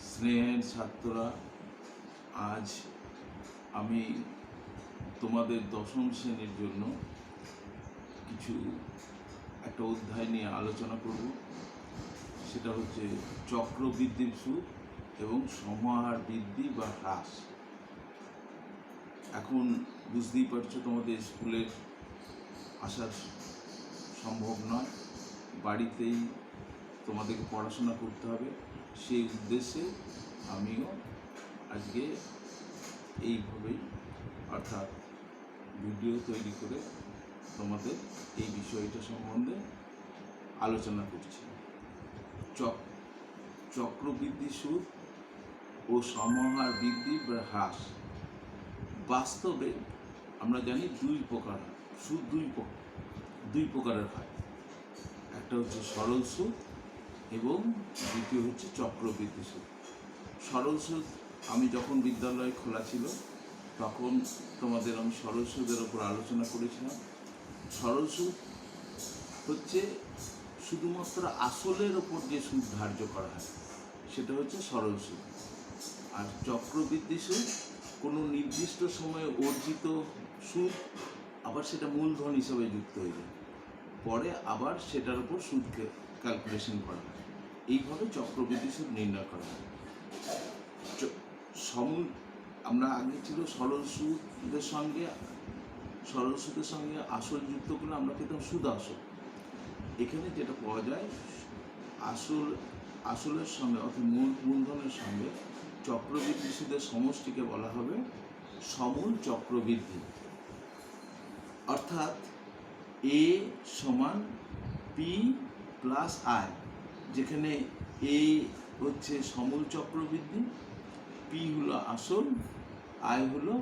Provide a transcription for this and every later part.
স্নেহের ছাত্ররা, আজ আমি তোমাদের দশম শ্রেণীর জন্য একটা অধ্যায় নিয়ে আলোচনা করব। সেটা হচ্ছে চক্রবৃদ্ধির সুদ এবং সমাহার বৃদ্ধি বা হ্রাস। এখন বুঝতেই পারছো তোমাদের স্কুলের আসার সম্ভব নয়, বাড়িতেই তোমাদেরকে পড়াশোনা করতে হবে। সেই উদ্দেশ্যে আমিও আজকে এইভাবেই অর্থাৎ ভিডিও তৈরি করে তোমাদের এই বিষয়টা সম্বন্ধে আলোচনা করছি। চক্রবৃদ্ধি সুদ ও সমাহার বৃদ্ধি বা হ্রাস। বাস্তবে আমরা জানি সুদ দুই প্রকারের হয়। একটা হচ্ছে সরল সুদ এবং দ্বিতীয় হচ্ছে চক্রবৃদ্ধি সুদ। সরল সুদ আমি যখন বিদ্যালয় খোলা ছিল তখন তোমাদের আমি সরল সুদের ওপর আলোচনা করেছিলাম। সরল সুদ হচ্ছে শুধুমাত্র আসলের ওপর যে সুদ ধার্য করা হয় সেটা হচ্ছে সরল সুদ। আর চক্রবৃদ্ধি সুদ কোনো নির্দিষ্ট সময়ে অর্জিত সুদ, আবার সেটা মূলধন হিসাবে যুক্ত হয়ে যায়, পরে আবার সেটার উপর সুদকে ক্যালকুলেশন করা হয়। এইভাবে চক্রবৃদ্ধি সুদ নির্ণয় করা হয়। আমরা আগে ছিল সরল সুদের সঙ্গে আসল যুক্ত করলে আমরা পেতাম সুদ আসল। এখানে যেটা পাওয়া যায়, আসলের সঙ্গে অর্থাৎ মূলধনের সঙ্গে চক্রবৃদ্ধি সুদের সমষ্টিকে বলা হবে সমূল চক্রবৃদ্ধি। অর্থাৎ এ সমান পি প্লাস আই, যেখানে এ হচ্ছে সমূল চক্রবৃদ্ধি, পি হলো আসল, আই হলো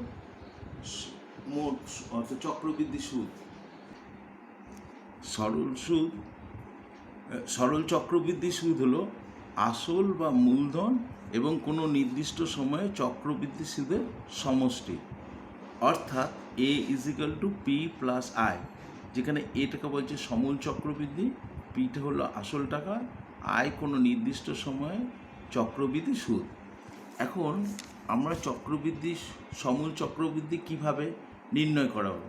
মোট অর্থাৎ চক্রবৃদ্ধি সুদ। সরল চক্রবৃদ্ধি সুদ হলো আসল বা মূলধন এবং কোনো নির্দিষ্ট সময়ে চক্রবৃদ্ধি সুদের সমষ্টি। অর্থাৎ a is equal to p plus i, যেখানে এটাকে বলছে সমূল চক্রবৃদ্ধি, পিটা হলো আসল টাকা, আয় কোনো নির্দিষ্ট সময়ে চক্রবৃদ্ধি সুদ। এখন আমরা সমূল চক্রবৃদ্ধি কিভাবে নির্ণয় করা হবে?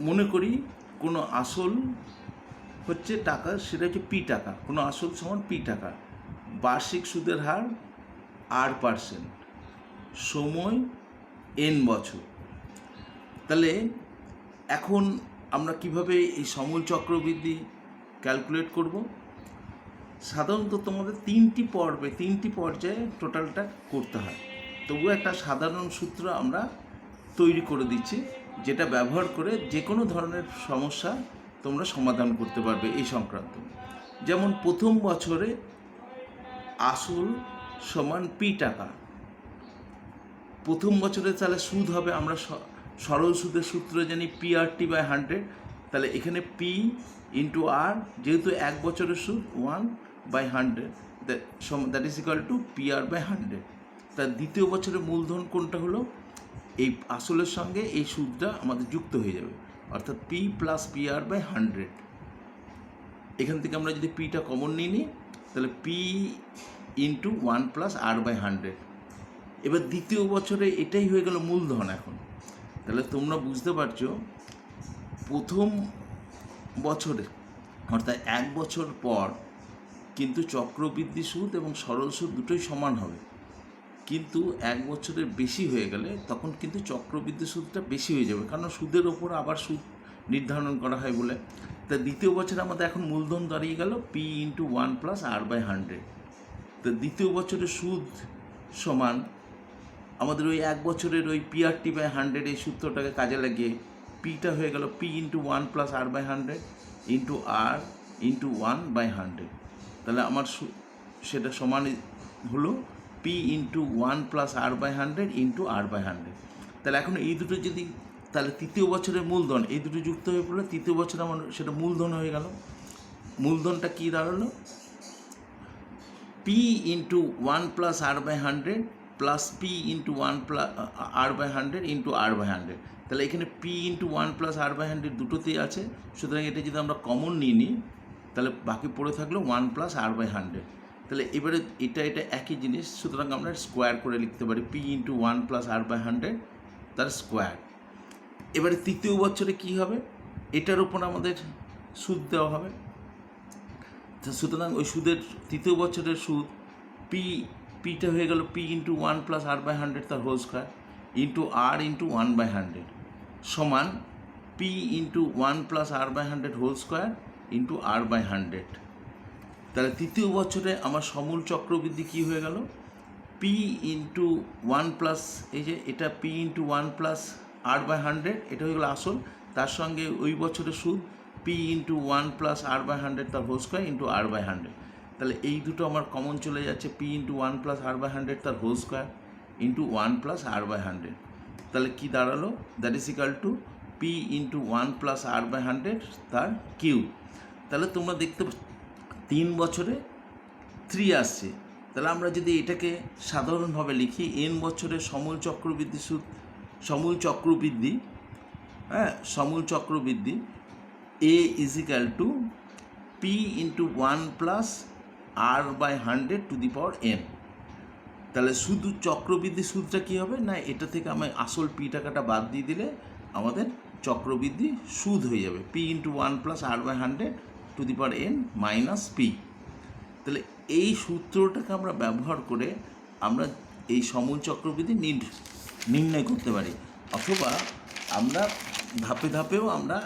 মনে করি কোনো আসল হচ্ছে টাকা, সেটা হচ্ছে পি টাকা, কোনো আসল সমান পি টাকা, বার্ষিক সুদের হার R%, সময় N বছর। তাহলে এখন আমরা কিভাবে এই সমূল চক্রবৃদ্ধি ক্যালকুলেট করব? সাধারণত তোমাদের তিনটি পর্যায়ে টোটালটা করতে হয়। তবুও একটা সাধারণ সূত্র আমরা তৈরি করে দিচ্ছি, যেটা ব্যবহার করে যে কোনো ধরনের সমস্যা তোমরা সমাধান করতে পারবে এই সংক্রান্ত। যেমন প্রথম বছরে আসল সমান পি টাকা, প্রথম বছরে তাহলে সুদ হবে, আমরা সরল সুদের সূত্র জানি PRT/100। তাহলে এখানে পি ইন্টু আর, যেহেতু এক বছরের সুদ 1/100, that is equal to PR/100। তার দ্বিতীয় বছরের মূলধন কোনটা হলো? এই আসলের সঙ্গে এই সুদটা আমাদের যুক্ত হয়ে যাবে, অর্থাৎ পি প্লাস PR/100। এখান থেকে আমরা যদি পিটা কমন নিই তাহলে পি ইন্টু 1 প্লাস R/100। এবার দ্বিতীয় বছরে এটাই হয়ে গেল মূলধন এখন। তাহলে তোমরা বুঝতে পারছো, প্রথম বছরে অর্থাৎ এক বছর পর কিন্তু চক্রবৃদ্ধি সুদ এবং সরল সুদ দুটোই সমান হবে, কিন্তু এক বছরের বেশি হয়ে গেলে তখন কিন্তু চক্রবৃদ্ধি সুদটা বেশি হয়ে যাবে, কারণ সুদের ওপর আবার সুদ নির্ধারণ করা হয় বলে। তা দ্বিতীয় বছরে আমাদের এখন মূলধন দাঁড়িয়ে গেল পি ইন্টু 1 প্লাস R/100। তো দ্বিতীয় বছরের সুদ সমান আমাদের ওই এক বছরের ওই PRT/100 এই সূত্রটাকে কাজে লাগিয়ে পিটা হয়ে গেল P into 1 plus R/100 into আর ইন্টু 1/100। তাহলে আমার সেটা সমান হলো P into 1 plus R/100 into R/100। তাহলে এখন এই দুটো যদি, তাহলে তৃতীয় বছরের মূলধন এই দুটো যুক্ত হয়ে পড়লে তৃতীয় বছরে আমার সেটা মূলধন হয়ে গেল। মূলধনটা কী দাঁড়ালো? P into 1 plus R/100 plus P into 1 plus R/100 into R/100। তাহলে এখানে পি ইন্টু 1 প্লাস R/100 দুটোতেই আছে, সুতরাং এটা যদি আমরা কমন নিই তাহলে বাকি পড়ে থাকলো 1 প্লাস R/100। তাহলে এবারে এটা একই জিনিস, সুতরাং আমরা স্কোয়ার করে লিখতে পারি P into 1 plus R by 100 তার স্কোয়ার। এবারে তৃতীয় বছরে কি হবে, এটার উপর আমাদের সুদ দেওয়া হবে। সুতরাং ওই সুদের তৃতীয় বছরের সুদ পিটা হয়ে গেল P into 1 plus R by 100 তার whole square into R into 1 by 100 সমান P into 1 plus R by 100 whole square into R by 100। তাহলে তৃতীয় বছরে আমার সমূল চক্রবৃদ্ধি কী হয়ে গেল, পি ইন্টু 1 প্লাস, এই যে এটা P into 1 plus R by 100 এটা হয়ে গেল আসল, তার সঙ্গে ওই বছরের সুদ P into 1 plus R by 100 তার whole square into R by 100। তাহলে এই দুটো আমার কমন চলে যাচ্ছে, P into 1 plus R by 100 তার whole square into 1 plus R by 100। তাহলে কী দাঁড়ালো, that is equal to P into 1 plus R by 100 তার কিউ। তাহলে তোমরা দেখতে 3 বছরে 3 আসছে। তাহলে আমরা যদি এটাকে সাধারণভাবে লিখি, এন বছরের সমূল চক্রবৃদ্ধি সুদ, সমূল চক্রবৃদ্ধি, সমূল চক্রবৃদ্ধি a is equal to P into 1 plus R by 100 to the power n. তাহলে শুধু চক্রবৃদ্ধি সুদটা কী হবে না, এটা থেকে আমি আসল পি টাকাটা বাদ দিয়ে দিলে আমাদের চক্রবৃদ্ধি সুদ হয়ে যাবে P into 1 plus R by 100 to the power N minus P. তাহলে এই সূত্রটাকে আমরা ব্যবহার করে আমরা এই সমূল চক্রবৃদ্ধি নির্ণয় করতে পারি, অথবা আমরা ধাপে ধাপেও আমরা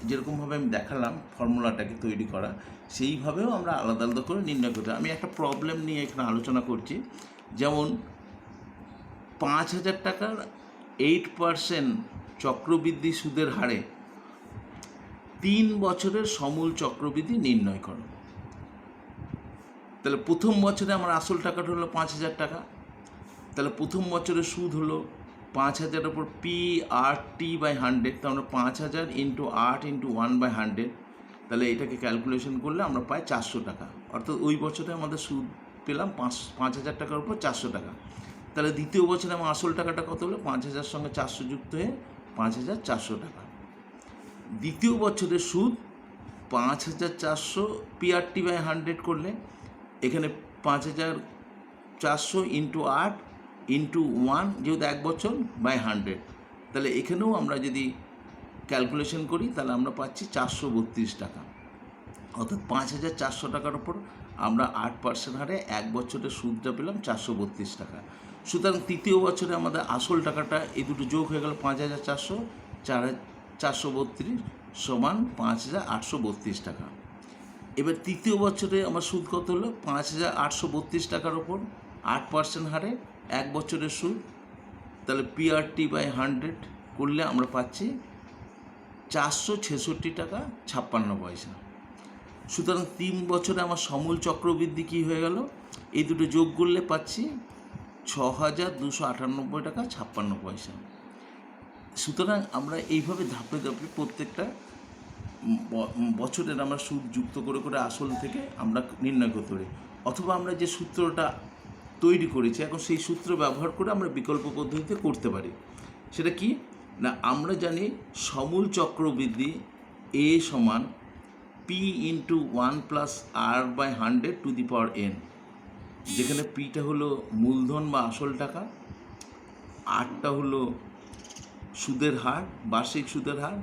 যেরকমভাবে আমি দেখালাম ফর্মুলাটাকে তৈরি করা, সেইভাবেও আমরা আলাদা আলাদা করে নির্ণয় করতে। আমি একটা প্রবলেম নিয়ে এখানে আলোচনা করছি, যেমন 5,000 টাকার 8% চক্রবৃদ্ধি সুদের হারে 3 বছরের সমূল চক্রবৃদ্ধি নির্ণয় করো। তাহলে প্রথম বছরে আমার আসল টাকাটা হলো 5,000 টাকা, তাহলে প্রথম বছরের সুদ হলো 5,000 ওপর পি আর টি বাই 100, তাহলে আমরা 5,000 ইন্টু 8 ইন্টু 1 বাই 100, তাহলে এটাকে ক্যালকুলেশন করলে আমরা পাই 400 টাকা। অর্থাৎ ওই বছরে আমাদের সুদ পেলাম 5,000 টাকার উপর 400 টাকা। তাহলে দ্বিতীয় বছরে আমার আসল টাকাটা কত হলো, 5,000 সঙ্গে 400 যুক্ত হয়ে 5,400 টাকা। দ্বিতীয় বছরের সুদ 5,400 পিআরটি বাই 100 করলে এখানে 5,400 ইন্টু 8 ইন্টু 1, যেহেতু 1 বছর বাই 100, তাহলে এখানেও আমরা যদি ক্যালকুলেশন করি তাহলে আমরা পাচ্ছি 432 টাকা। অর্থাৎ 5,400 টাকার ওপর আমরা 8% হারে 1 বছরের সুদটা পেলাম 432 টাকা। সুতরাং তৃতীয় বছরে আমাদের আসল টাকাটা এই দুটো যোগ হয়ে গেল 5,400, 432 সমান 5,832 টাকা। এবার তৃতীয় বছরে আমার সুদ কত হলো, 5,832 টাকার ওপর 8% হারে 1 বছরের সুদ, তাহলে পিআরটি বাই 100 করলে আমরা পাচ্ছি 466 টাকা 56 পয়সা। সুতরাং 3 বছরে আমার সমূল চক্রবৃদ্ধি কী হয়ে গেল, এই দুটো যোগ করলে পাচ্ছি 6,298 টাকা 56 পয়সা। সুতরাং আমরা এইভাবে ধাপে ধাপে প্রত্যেকটা বছরের আমরা সুদ যুক্ত করে করে আসল থেকে আমরা নির্ণয় করতে পারি, অথবা আমরা যে সূত্রটা তৈরি করেছি এখন সেই সূত্র ব্যবহার করে আমরা বিকল্প পদ্ধতিতে করতে পারি। সেটা কি না, আমরা জানি সমূল চক্রবৃদ্ধি এ সমান P into 1 plus R by 100 to the power N, যেখানে পিটা হলো মূলধন বা আসল টাকা, আরটা হলো সুদের হার, বার্ষিক সুদের হার,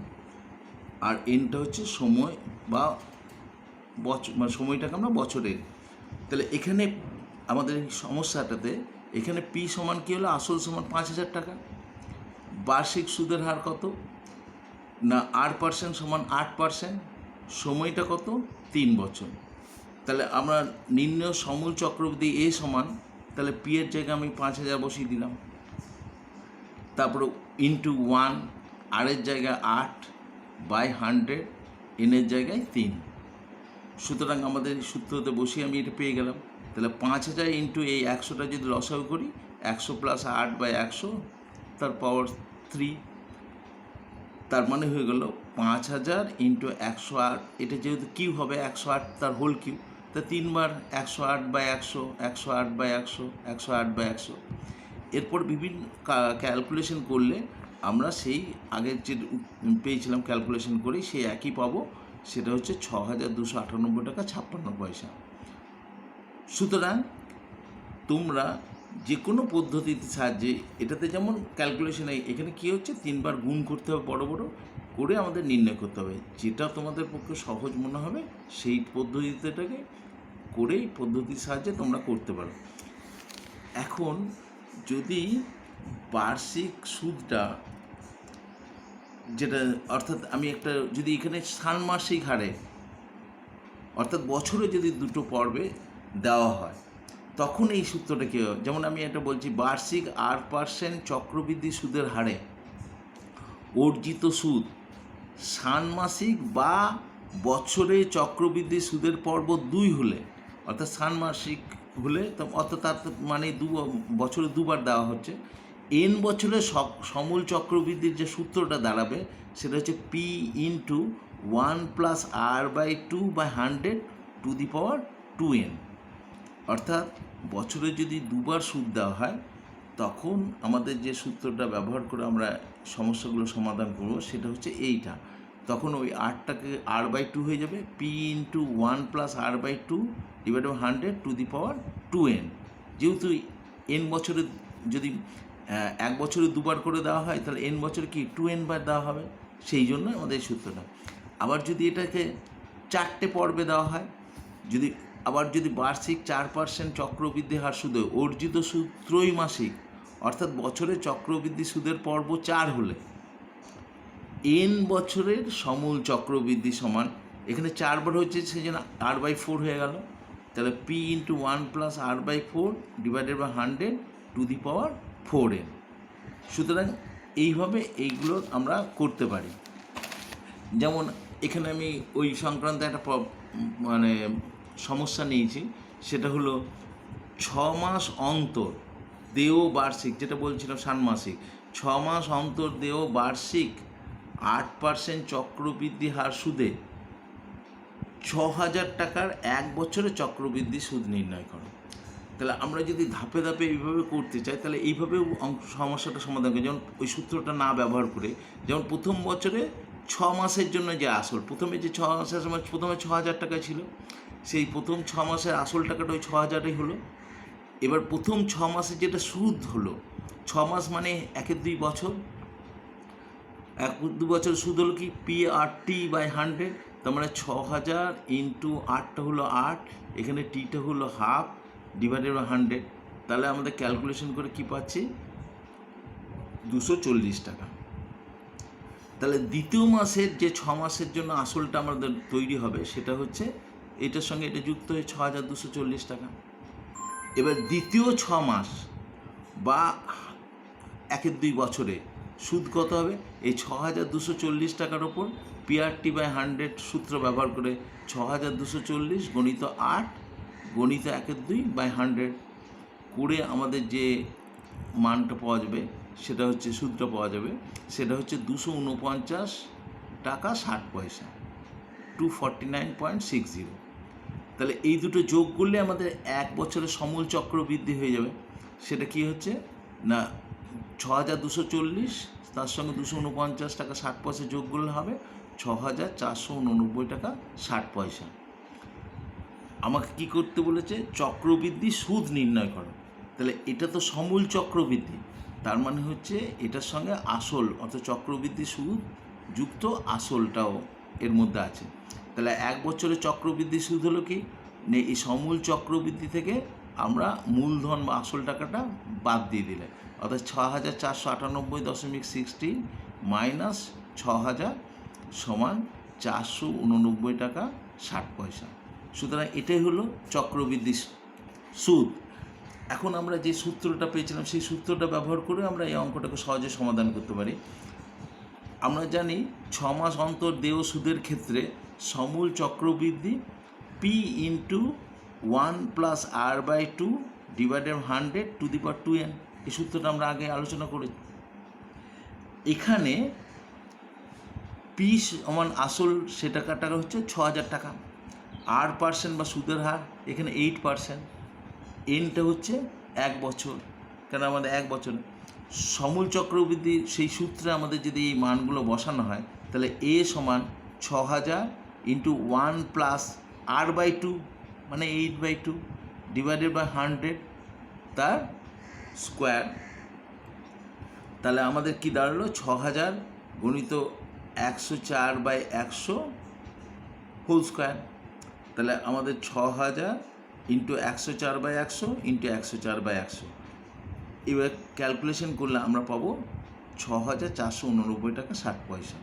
আর এনটা হচ্ছে সময় বা মানে সময়টাকে আমরা বছরের। তাহলে এখানে আমাদের এই সমস্যাটাতে এখানে পি সমান কী হলো, আসল সমান 5,000 টাকা, বার্ষিক সুদের হার কত না 8% সমান 8%, সময়টা কত 3 বছর। তাহলে আমরা নির্ণয় সমূল চক্রবৃদ্ধি এ সমান, তাহলে পি এর জায়গায় আমি 5,000 বসিয়ে দিলাম, তারপরে ইন্টু 1, আর এর জায়গায় 8 বাই 100, এনের জায়গায় 3। সুতরাং আমাদের সূত্রতে বসিয়ে আমি এটা পেয়ে গেলাম। তাহলে 5,000 ইন্টু এই 100টা যদি লসাগু করি, 100 প্লাস 8 বাই 100 তার পাওয়ার 3, তার মানে হয়ে গেল 5,000 ইন্টু 108, এটা যেহেতু কিউ হবে 108 তার হোল কিউ, তা 3 বার 108 বাই 100, 108 বাই 100, 108 বাই 100। এরপর বিভিন্ন ক্যালকুলেশন করলে আমরা সেই আগের যে পেয়েছিলাম ক্যালকুলেশন করি সেই একই পাবো, সেটা হচ্ছে 6,298 টাকা 56 পয়সা। সুতরাং তোমরা যে কোনো পদ্ধতির সাহায্যে, এটাতে যেমন ক্যালকুলেশন, এখানে কী হচ্ছে 3বার গুণ করতে হবে, বড় বড় করে আমাদের নির্ণয় করতে হবে। যেটা তোমাদের পক্ষে সহজ মনে হবে সেই পদ্ধতিটাকে করে পদ্ধতির সাহায্যে তোমরা করতে পারো। এখন যদি বার্ষিক সুদটা, যেটা অর্থাৎ আমি একটা যদি এখানে ষান্মাসিক হারে অর্থাৎ বছরে যদি দুটো পর্বে দেওয়া হয়, তখন এই সূত্রটা কী হয়? যেমন আমি এটা বলছি, বার্ষিক 8% চক্রবৃদ্ধি সুদের হারে অর্জিত সুদ ষান্মাসিক বা বছরে চক্রবৃদ্ধি সুদের পর্ব 2 হলে, অর্থাৎ ষান্মাসিক হলে অর্থাৎ তার মানে বছরে 2বার দেওয়া হচ্ছে, n বছরে সমূল চক্রবৃদ্ধির যে সূত্রটা দাঁড়াবে সেটা হচ্ছে P into 1 + R/2/100 two the power 2n। অর্থাৎ বছরে যদি 2বার সুদ দেওয়া হয়, তখন আমাদের যে সূত্রটা ব্যবহার করে আমরা সমস্যাগুলো সমাধান করব সেটা হচ্ছে এইটা। তখন ওই 8টাকে R/2 হয়ে যাবে, P into 1 + R/2 / 100 to the power 2n। যেহেতু n বছরে যদি 1 বছরে 2বার করে দেওয়া হয়, তাহলে n বছরে কি 2n বার দেওয়া হবে, সেই জন্য আমাদের এই সূত্রটা। আবার যদি এটাকে 4টে পর্বে দেওয়া হয়, যদি বার্ষিক 4% চক্রবৃদ্ধি হার সুদে অর্জিত সুদ ত্রৈমাসিক, অর্থাৎ বছরে চক্রবৃদ্ধি সুদের পর্ব 4 হলে n বছরের সমূল চক্রবৃদ্ধি সমান, এখানে 4বার হচ্ছে সেই জন্য R/4 হয়ে গেল, তাহলে P into 1 + R/4 / 100 to the power 4n। সুতরাং এইভাবে এইগুলো আমরা করতে পারি। যেমন এখানে আমি ওই সংক্রান্ত একটা মানে সমস্যা নিয়েছি, সেটা হলো 6 মাস অন্তর দেয় বার্ষিক, যেটা বলছিলাম ষান্মাসিক, 6 মাস অন্তর দেয় বার্ষিক 8% চক্রবৃদ্ধি হার সুদে 6,000 টাকার 1 বছরে চক্রবৃদ্ধি সুদ নির্ণয় করো। তাহলে আমরা যদি ধাপে ধাপে এইভাবে করতে চাই, তাহলে এইভাবেও সমস্যাটা সমাধান করি। যেমন ওই সূত্রটা না ব্যবহার করে, যেমন প্রথম বছরে 6 মাসের জন্য যে আসল, প্রথমে যে 6 মাসের সময় প্রথমে 6,000 টাকা ছিল, সেই প্রথম 6 মাসের আসল টাকাটা ওই 6,000ই হলো। এবার প্রথম 6 মাসে যেটা সুদ হলো, 6 মাস মানে 1-2 বছর, 1-2 বছর সুদ হলো কি PRT/100, তার মানে 6,000 ইন্টু 8টা হলো 8, এখানে টিটা হলো হাফ / 100। তাহলে আমাদের ক্যালকুলেশন করে কি পাচ্ছি, 240 টাকা। তাহলে দ্বিতীয় মাসের যে 6 মাসের জন্য আসলটা আমাদের তৈরি হবে, সেটা হচ্ছে এটার সঙ্গে এটা যুক্ত হয়ে 6,240 টাকা। এবার দ্বিতীয় 6 মাস বা 1-2 বছরে সুদ কত হবে, এই 6,240 টাকার ওপর PRT/100 সূত্র ব্যবহার করে 6,240 গুণিত 8 গুণিত 1/2/100 করে আমাদের যে মানটা পাওয়া যাবে, সেটা হচ্ছে সুদটা পাওয়া যাবে, সেটা হচ্ছে 249 টাকা 60 পয়সা, 249.60। তাহলে এই দুটো যোগ করলে আমাদের 1 বছরের সমূল চক্রবৃদ্ধি হয়ে যাবে। সেটা কি হচ্ছে না, 6,240 তার সঙ্গে 249 টাকা 60 পয়সা যোগ করলে হবে 6,489 টাকা 60 পয়সা। আমাকে কি করতে বলেছে, চক্রবৃদ্ধি সুদ নির্ণয় করো। তাহলে এটা তো সমূল চক্রবৃদ্ধি, তার মানে হচ্ছে এটার সঙ্গে আসল অর্থাৎ চক্রবৃদ্ধি সুদ যুক্ত আসলটাও এর মধ্যে আছে। তাহলে 1 বছরের চক্রবৃদ্ধি সুদ হলো কি, এই সমূল চক্রবৃদ্ধি থেকে আমরা মূলধন বা আসল টাকাটা বাদ দিয়ে দিলে, অর্থাৎ 6,498.16 মাইনাস 6,000 সমান 489 টাকা 60 পয়সা। সুতরাং এটাই হলো চক্রবৃদ্ধি সুদ। এখন আমরা যে সূত্রটা পেয়েছিলাম, সেই সূত্রটা ব্যবহার করে আমরা এই অঙ্কটাকে সহজে সমাধান করতে পারি। আমরা জানি 6 মাস অন্তর দেয় সুদের ক্ষেত্রে সমূল চক্রবৃদ্ধি P into 1 + R/2 / 100 to the power 2n। এই সূত্রটা আমরা আগে আলোচনা করি। এখানে P সমান আসল সে টাকাটা হচ্ছে 6,000 টাকা, R% বা সুদের হার এখানে 8%, এনটা হচ্ছে 1 বছর, কেন আমাদের 1 বছর সমূল চক্রবৃদ্ধি, সেই সূত্রে আমাদের যদি এই মানগুলো বসানো হয়, তাহলে A সমান 6,000 ইন্টু 1 + R/2 মানে 8/2 ডিভাইডেড বাই 100 তার স্কোয়ার। তাহলে আমাদের কি দাঁড়ালো 6000 গুণিত 104/100 হোল স্কোয়ার। তাহলে আমাদের 6000 ইন্টু 104/100 ইন্টু 104/100, এবার ক্যালকুলেশন করলে আমরা পাবো 6489 টাকা 60 পয়সা।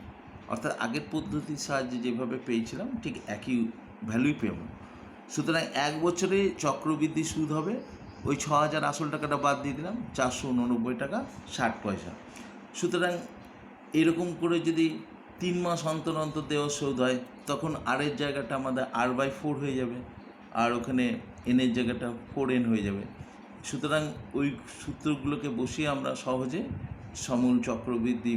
অর্থাৎ আগের পদ্ধতির সাহায্যে যেভাবে পেয়েছিলাম ঠিক একই ভ্যালুই পেব। সুতরাং 1 বছরে চক্রবৃদ্ধি সুদ হবে ওই 6000 আসল টাকাটা বাদ দিয়ে দিলাম 489 টাকা 60 পয়সা। সুতরাং এরকম করে যদি 3 মাস অন্তর অন্তর দেওয়া সুদ হয় তখন আরের জায়গাটা আমাদের R/4 হয়ে যাবে, আর ওখানে এনের জায়গাটা 4n হয়ে যাবে। সুতরাং ওই সূত্রগুলোকে বসিয়ে আমরা সহজে সমূল চক্রবৃদ্ধি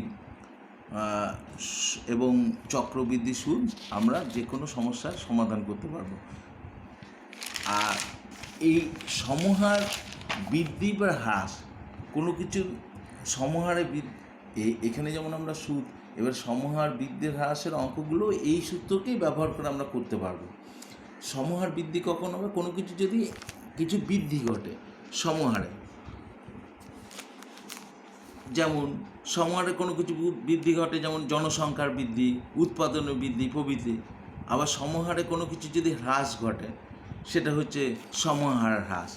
এবং চক্রবৃদ্ধি সুদ আমরা যে কোনো সমস্যার সমাধান করতে পারবো। আর এই সমহার বৃদ্ধি বা হ্রাস কোনো কিছু সমহারে এখানে যেমন আমরা সুদ, এবার সমহার বৃদ্ধির হ্রাসের অঙ্কগুলো এই সূত্রকেই ব্যবহার করে আমরা করতে পারবো। সমহার বৃদ্ধি কখন হবে? কোনো কিছু যদি কিছু বৃদ্ধি ঘটে সমহারে, যেমন সমহারে কোনো কিছু বৃদ্ধি ঘটে, যেমন জনসংখ্যার বৃদ্ধি, উৎপাদনের বৃদ্ধি প্রভৃতি। আবার সমহারে কোনো কিছু যদি হ্রাস ঘটে সেটা হচ্ছে সমহার হ্রাস,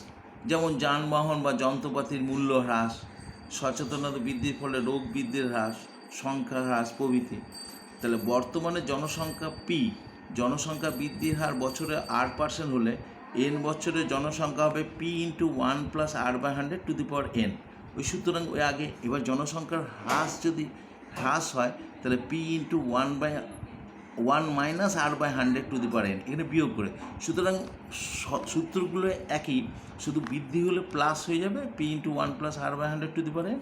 যেমন যানবাহন বা যন্ত্রপাতির মূল্য হ্রাস, সচেতনতা বৃদ্ধির ফলে রোগ বৃদ্ধির হ্রাস, সংখ্যা হ্রাস প্রভৃতি। তাহলে বর্তমানে জনসংখ্যা পি, জনসংখ্যা বৃদ্ধির হার বছরে R% হলে n বছরের জনসংখ্যা হবে P × 1 + R/100 two the power n। ওই সুতরাং ওই আগে, এবার জনসংখ্যার হ্রাস যদি হ্রাস হয় তাহলে P × 1 - R/100 two the power n, এখানে বিয়োগ করে। সুতরাং সূত্রগুলো একই, শুধু বৃদ্ধি হলে প্লাস হয়ে যাবে P × 1 + R/100 two the power n,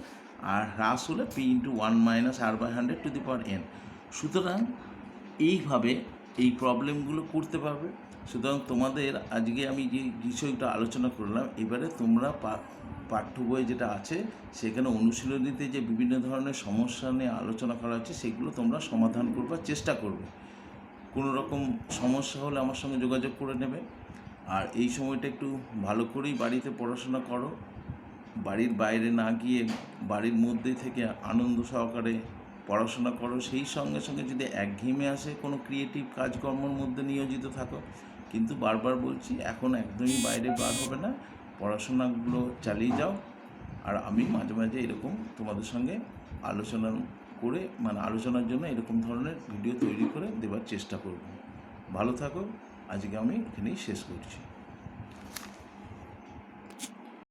আর হ্রাস হলে P × 1 - R/100 two the power n। সুতরাং এইভাবে এই প্রবলেমগুলো করতে পারবে। সুতরাং তোমাদের আজকে আমি যে বিষয়টা আলোচনা করলাম, এবারে তোমরা পাঠ্য বই যেটা আছে সেখানে অনুশীলনীতে যে বিভিন্ন ধরনের সমস্যা নিয়ে আলোচনা করা হচ্ছে সেগুলো তোমরা সমাধান করবার চেষ্টা করবে। কোনো রকম সমস্যা হলে আমার সঙ্গে যোগাযোগ করে নেবে। আর এই সময়টা একটু ভালো করেই বাড়িতে পড়াশোনা করো, বাড়ির বাইরে না গিয়ে বাড়ির মধ্যে থেকে আনন্দ সহকারে পড়াশোনা করো। সেই সঙ্গে সঙ্গে যদি একঘেয়েমে আসে কোনো ক্রিয়েটিভ কাজকর্মের মধ্যে নিয়োজিত থাকো, কিন্তু বারবার বলছি এখন একদমই বাইরে বার হবে না, পড়াশোনাগুলো চালিয়ে যাও। আর আমি মাঝে মাঝে এরকম তোমাদের সঙ্গে আলোচনা করে, মানে আলোচনার জন্য এরকম ধরনের ভিডিও তৈরি করে দেওয়ার চেষ্টা করব। ভালো থাকো, আজকে আমি এখানেই শেষ করছি।